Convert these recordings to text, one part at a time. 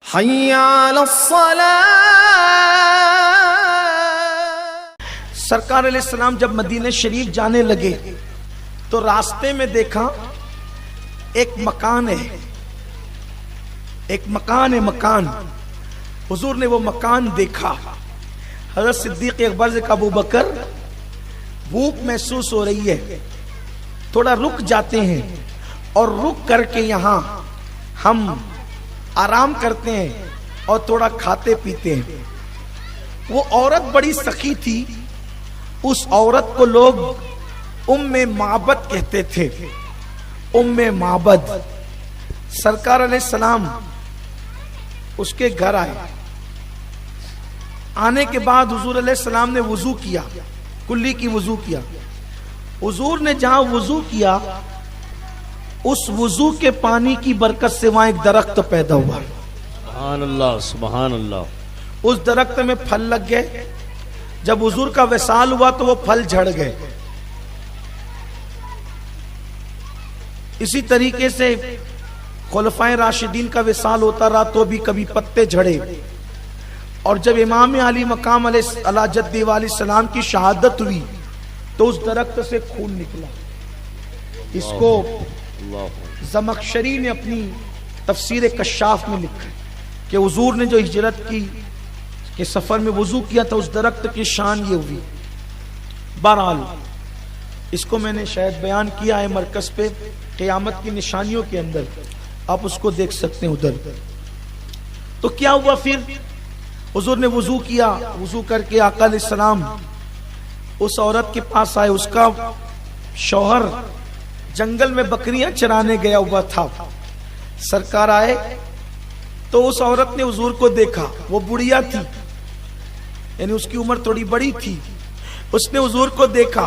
हय्या अलस्सलाह। सरकार अलैहिस्सलाम जब मदीने शरीफ जाने लगे तो रास्ते में देखा एक मकान है, एक मकान है, मकान। हुजूर ने वो मकान देखा। हज़रत सिद्दीक़ अकबर से कहा, अबू बकर भूख महसूस हो रही है, थोड़ा रुक जाते हैं और रुक करके यहाँ हम आराम करते हैं और थोड़ा खाते पीते हैं। वो औरत बड़ी सखी थी, उस औरत को लोग उम्मे माबद कहते थे, उम्मे माबद। सरकार अलैहिस्सलाम उसके घर आए। आने के बाद हुजूर अलैहिस्सलाम ने वुजू किया, कुल्ली की वुजू किया। हुजूर ने जहां वुजू किया उस वुजू के पानी की बरकत से वहां एक दरख्त पैदा हुआ। सुभान अल्लाह, सुभान अल्लाह। उस दरख्त में फल लग गए। जब हुजूर का विसाल हुआ तो वो फल झड़ गए। इसी तरीके से खुलफाए राशिदीन का विसाल होता रहा तो भी कभी पत्ते झड़े। और जब इमाम अली मकाम अला जद्दी सलाम की शहादत हुई तो उस दरख्त से खून निकला। इसको ज़मख़शरी ने अपनी तफसीर कश्शाफ में लिखा कि हुजूर ने जो हिजरत की के सफर में वुजू किया था उस दरख्त की शान ये हुई। बहरहाल इसको मैंने शायद बयान किया है मरकज पे क़यामत की निशानियों के अंदर, आप उसको देख सकते हैं उधर। तो क्या हुआ फिर? हुजूर ने वुजू किया, वुजू करके आका अलैहिस्सलाम उस औरत के पास आए। उसका शौहर जंगल में बकरियां चराने गया हुआ था। सरकार आए तो उस औरत ने हुजूर को देखा। वो बुढ़िया थी, यानी उसकी उम्र थोड़ी बड़ी थी। उसने हुजूर को देखा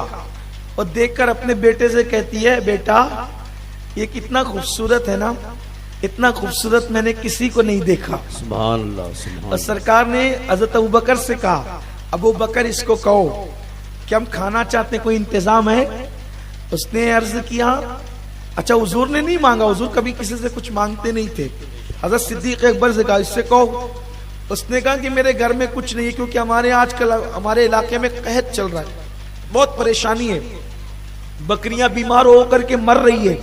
और देखकर अपने बेटे से कहती है, बेटा ये कितना खूबसूरत है ना, इतना खूबसूरत मैंने किसी को नहीं देखा। सुभान अल्लाह, सुभान। और सरकार ने हज़रत अबू बकर से कहा, अबू बकर इसको कहो कि हम खाना चाहते हैं, कोई इंतजाम है? उसने अर्ज किया, अच्छा हुजूर ने नहीं मांगा, हुजूर कभी किसी से कुछ मांगते नहीं थे। हज़रत सिद्दीक़ अकबर से कहा, इससे कहो। उसने कहा कि मेरे घर में कुछ नहीं है, क्योंकि हमारे आजकल हमारे इलाके में कहत चल रहा है, बहुत परेशानी है, बकरियां बीमार होकर के मर रही है,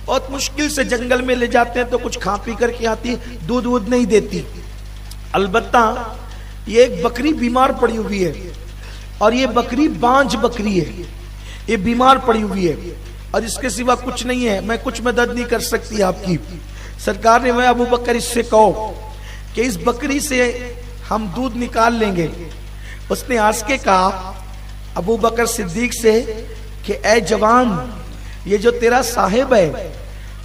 बहुत मुश्किल से जंगल में ले जाते हैं तो कुछ खा पी करके आती, दूध वूध नहीं देती। अलबत्ता ये एक बकरी बीमार पड़ी हुई है और ये बकरी बांझ बकरी है, ये बीमार पड़ी हुई है और इसके सिवा कुछ नहीं है, मैं कुछ मदद नहीं कर सकती आपकी। सरकार ने, मैं अबू बकर इससे कहो कि इस बकरी से हम दूध निकाल लेंगे। उसने हंस के कहा अबू बकर सिद्दीक से कि ए जवान, ये जो तेरा साहिब है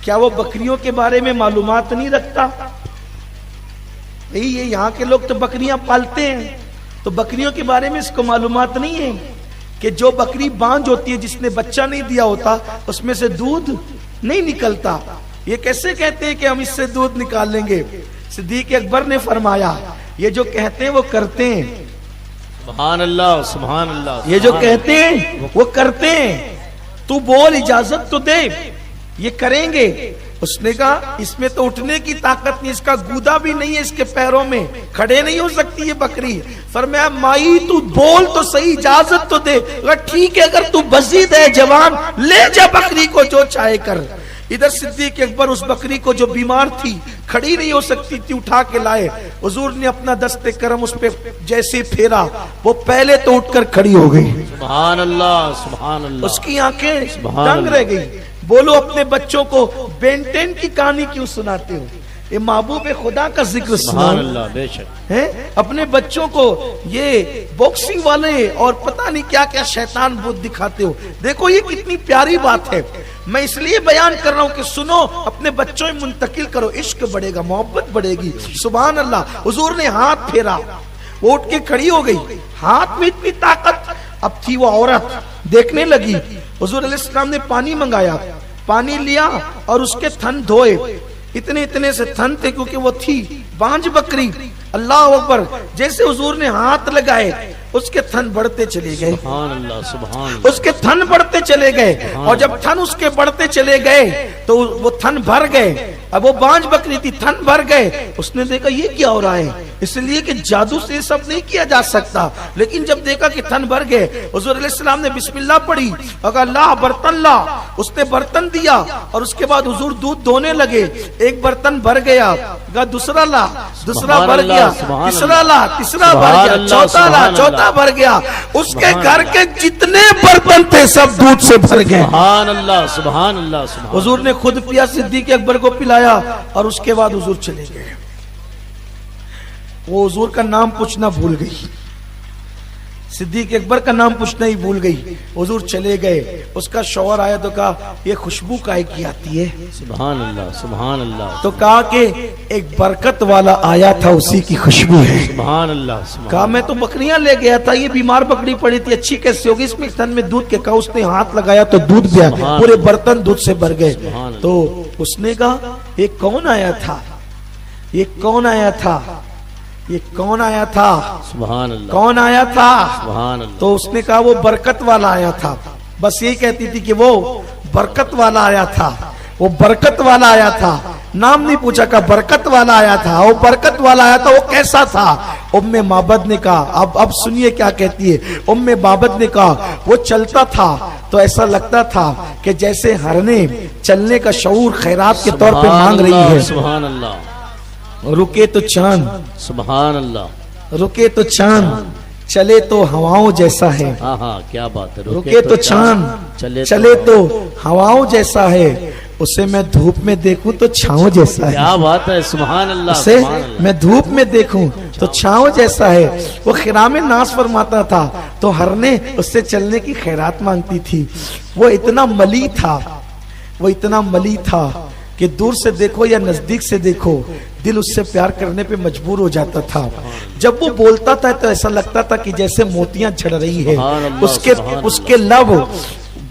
क्या वो बकरियों के बारे में मालूमात नहीं रखता? भाई ये यहाँ के लोग तो बकरियां पालते हैं, तो बकरियों के बारे में इसको मालूमात नहीं है कि जो बकरी बांझ होती है, जिसने बच्चा नहीं दिया होता, उसमें से दूध नहीं निकलता। ये कैसे कहते हैं कि हम इससे दूध निकाल लेंगे? सिद्दीक़ अकबर ने फरमाया, ये जो कहते हैं वो करते हैं। सुभान अल्लाह, सुभान अल्लाह। ये जो कहते हैं वो करते हैं। तू बोल, इजाजत तो दे, ये करेंगे। उसने कहा इसमें तो उठने की ताकत नहीं, इसका गूदा भी नहीं है इसके पैरों में, खड़े नहीं हो सकती ये बकरी। फरमाया माई तू बोल तो सही, इजाजत तो दे। ठीक है, अगर तू बजीद है जवान, ले जा बकरी को, जो चाहे कर। इधर सिद्दीक़ अकबर उस बकरी को जो बीमार थी, खड़ी नहीं हो सकती थी, उठा के लाए। हुजूर ने अपना दस्ते करम उस पे जैसे फेरा, वो पहले तो उठकर खड़ी हो गई। सुभान अल्लाह, सुभान अल्लाह। उसकी आंखें दंग रह गई। बोलो अपने बच्चों को बेंटेन की कहानी क्यों सुनाते हो? ये महबूब खुदा का जिक्र सुभान अल्लाह, बेशक है। अपने बच्चों को ये बॉक्सिंग वाले और पता नहीं क्या क्या शैतान बुद्ध दिखाते हो। देखो ये कितनी प्यारी बात है, मैं इसलिए बयान कर रहा हूँ कि सुनो, अपने बच्चों में मुंतकिल करो, इश्क बढ़ेगा, मोहब्बत बढ़ेगी। सुभान अल्लाह। हुजूर ने हाथ फेरा, वो उठ के खड़ी हो गई, हाथ में इतनी ताकत। अब थी वो औरत, देखने लगी। हुजूर अलैहिस्सलाम ने पानी मंगाया, पानी लिया और उसके थन धोए। इतने इतने से थन थे क्योंकि वो थी बांझ बकरी। अल्लाह अकबर। जैसे हुजूर ने हाथ लगाए उसके थन बढ़ते चले गए, सुभान अल्लाह, सुभान अल्लाह, उसके थन बढ़ते चले गए। और जब थन उसके बढ़ते चले गए तो वो थन भर गए। अब वो बांझ बकरी थी, थन भर गए। उसने देखा ये क्या हो रहा है, इसलिए कि जादू से सब नहीं किया जा सकता। लेकिन जब देखा कि थन भर गए, हुजूर अलैहिस्सलाम ने बिस्मिल्लाह पढ़ी, अगर ला बर्तन ला, उसने बर्तन दिया और उसके बाद हुजूर दूध दोने लगे। एक बर्तन भर गया, दूसरा ला, दूसरा भर गया, तीसरा ला, तीसरा भर गया, चौथा ला, चौथा भर गया। उसके घर के जितने बर्तन थे सब दूध से भर गए। सुभान अल्लाह, सुभान अल्लाह, सुभान। हुजूर ने खुद पिया, सिद्दीक अकबर को पिलाया और उसके बाद हुजूर चले गए। वो हुजूर का नाम पूछना भूल गई, सिद्दीक अकबर का नाम पूछना ही भूल गई। हुजूर चले गए। उसका शौहर आया तो कहा ये खुशबू काहे की आती है? सुभान अल्लाह, सुभान अल्लाह। तो कहा कि एक बरकत वाला आया था, उसी की खुशबू है। सुभान अल्लाह, सुभान। कहा मैं तो बकरियां ले गया था, ये बीमार बकरी पड़ी थी, अच्छी कैसे होगी, इसमें थन में दूध के। कहा उसने हाथ लगाया तो दूध गया, पूरे बर्तन दूध से भर गए। तो उसने कहा ये कौन आया था, ये कौन आया था, ये कौन आया था? सुभान अल्लाह, कौन आया था? सुभान अल्लाह। तो उसने कहा वो बरकत वाला आया था। बस यही कहती थी कि वो बरकत वाला आया था, वो बरकत वाला आया था। नाम नहीं पूछा, का बरकत वाला आया था। वो बरकत वाला आया था, वो कैसा था? उम्मे माबद ने कहा, अब सुनिए क्या कहती है। उम्मे माबद ने कहा वो चलता था तो ऐसा लगता था कि जैसे हरने चलने का शऊर खैरात के तौर पे मांग रही है। सुभान अल्लाह। रुके तो चांद, सुभान अल्लाह, रुके तो चांद, चले तो हवाओं जैसा है। हाँ हाँ, क्या बात है। रुके तो चांद, चले तो हवाओं जैसा है। उसे मैं धूप में देखूं तो छांव जैसा है। क्या बात है, सुभान अल्लाह। उसे मैं धूप में देखूं तो छांव जैसा है। वो खिरामे नाश फरमाता था तो हरने उससे चलने की खैरात मांगती थी। वो इतना मली था, वो इतना मली था कि दूर से देखो या नजदीक से देखो, दिल उससे प्यार करने पे मजबूर हो जाता था। जब वो बोलता था तो ऐसा लगता था कि जैसे मोतियां झड़ रही है। उसके लब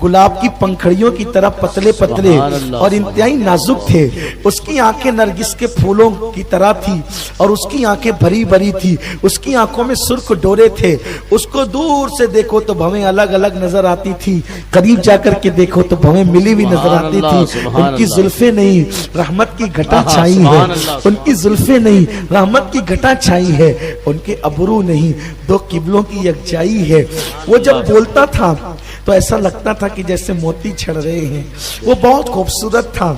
गुलाब की पंखड़ियों की तरह पतले पतले और इंतहाई नाजुक थे। उसकी आंखें नरगिस के फूलों की तरह थी और उसकी आंखें भरी भरी थी। उसकी आंखों में सुर्ख डोरे थे। उसको दूर से देखो तो भवें अलग अलग नजर आती थी, करीब जाकर के देखो तो भवें मिली हुई नजर आती थी। उनकी जुल्फे नहीं रहमत की घटा छाई है, उनकी जुल्फे नहीं रहमत की घटा छाई है। उनके अबरू नहीं दो किबलों की यकजाई है। वो जब बोलता था तो ऐसा लगता था कि जैसे मोती झड़ रहे हैं। वो बहुत खूबसूरत था,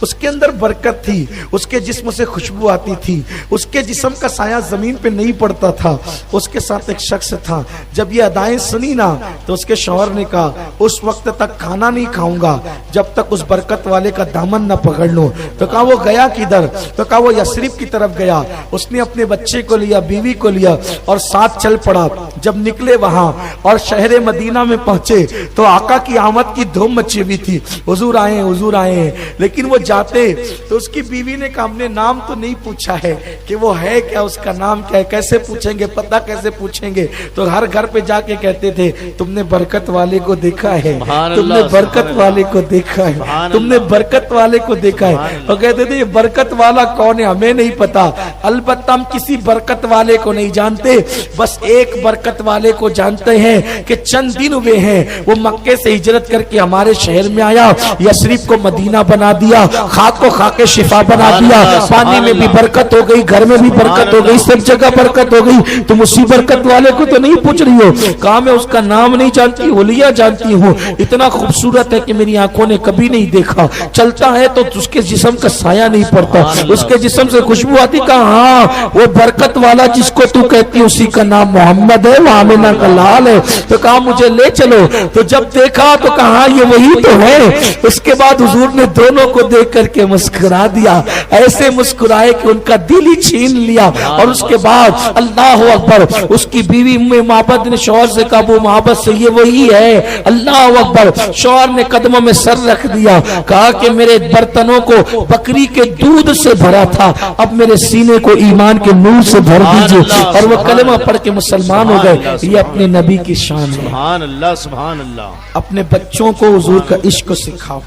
उसके अंदर बरकत थी, उसके जिस्म से खुशबू आती थी, उसके जिस्म का साया जमीन पे नहीं पड़ता था। उसके साथ एक शख्स था, जब ये अदाएं सुनी ना तो उसके शौहर ने कहा उस वक्त तक खाना नहीं खाऊंगा जब तक उस बरकत वाले का दामन न पकड़ लूं। तो कहा वो गया किधर? तो कहा वो यसरिब की तरफ गया। उसने अपने बच्चे को लिया, बीवी को लिया और साथ चल पड़ा। जब निकले वहां और शहर मदीना में पहुंचे तो आका की आमद की धूम मची हुई थी। हुजूर आए, हुजूर आए। लेकिन वो जाते तो उसकी बीवी ने कहा हमने नाम तो नहीं पूछा है कि वो है क्या, उसका नाम क्या है, कैसे पूछेंगे, पता कैसे पूछेंगे? तो हर घर पे जाके कहते थे तुमने बरकत वाले को देखा है, तुमने बरकत वाले को देखा है, तुमने बरकत वाले को देखा है। और कहते थे ये बरकत वाला कौन है हमें नहीं पता, अलबत्ता हम किसी बरकत वाले को नहीं जानते, बस एक बरकत वाले को जानते हैं कि चंद दिन हुए हैं वो मक्के से हिजरत करके हमारे शहर में आया, यसरिब को मदीना बना दिया, खाक को खाके शिफा बना दिया। पानी में भी बरकत हो गई, घर में भी बरकत हो गई, सब जगह बरकत हो गई। तुम उसी बरकत वाले को तो नहीं पूछ रही हो? कहा मैं उसका नाम नहीं जानती, हुलिया जानती हूँ, इतना खूबसूरत है कि मेरी आंखों ने कभी नहीं देखा। चलता है तो उसके जिस्म का साया नहीं पड़ता, उसके जिस्म से खुशबू आती। कहा हाँ वो बरकत वाला जिसको तू कहती है उसी का नाम मोहम्मद है, वो आमिना का लाल है। तो कहा मुझे ले चलो। तो जब देखा तो कहा ये वही तो है। उसके बाद हुजूर ने दोनों को देख करके मुस्कुरा दिया, ऐसे मुस्कुराए कि उनका दिल ही छीन लिया। और उसके बाद अल्लाह अकबर, उसकी बीवी उम्मे माबद ने शौहर से कहा वो मोहब्बत से ये वही है। अल्लाह अकबर। शौहर ने कदमों में सर रख दिया, कहा कि मेरे बर्तनों को बकरी के दूध से भरा था, अब मेरे सीने को ईमान के नूर से भर दीजिए। और वो कलमा पढ़ के मुसलमान हो गए। ये अपने नबी की शान है। सुभान अल्लाह, सुभान अल्लाह। अपने बच्चों को हुजूर का इश्क सिखाओ।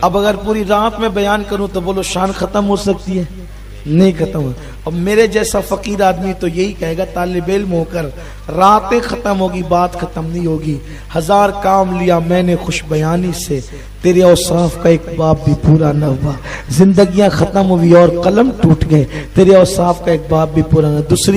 अब अगर पूरी रात में बयान करूं तो बोलो शान खत्म हो सकती है? नहीं खत्म हो। और मेरे जैसा फकीर आदमी तो यही कहेगा, तालिब इल्म होकर रातें खत्म होगी, बात खत्म नहीं होगी। हजार काम लिया मैंने खुश बयानी से, तेरे औसाफ का एक बाब भी पूरा न हुआ। जिंदगियां खत्म हुई और कलम टूट गए, तेरे औसाफ का एक बाब भी पूरा न। दूसरी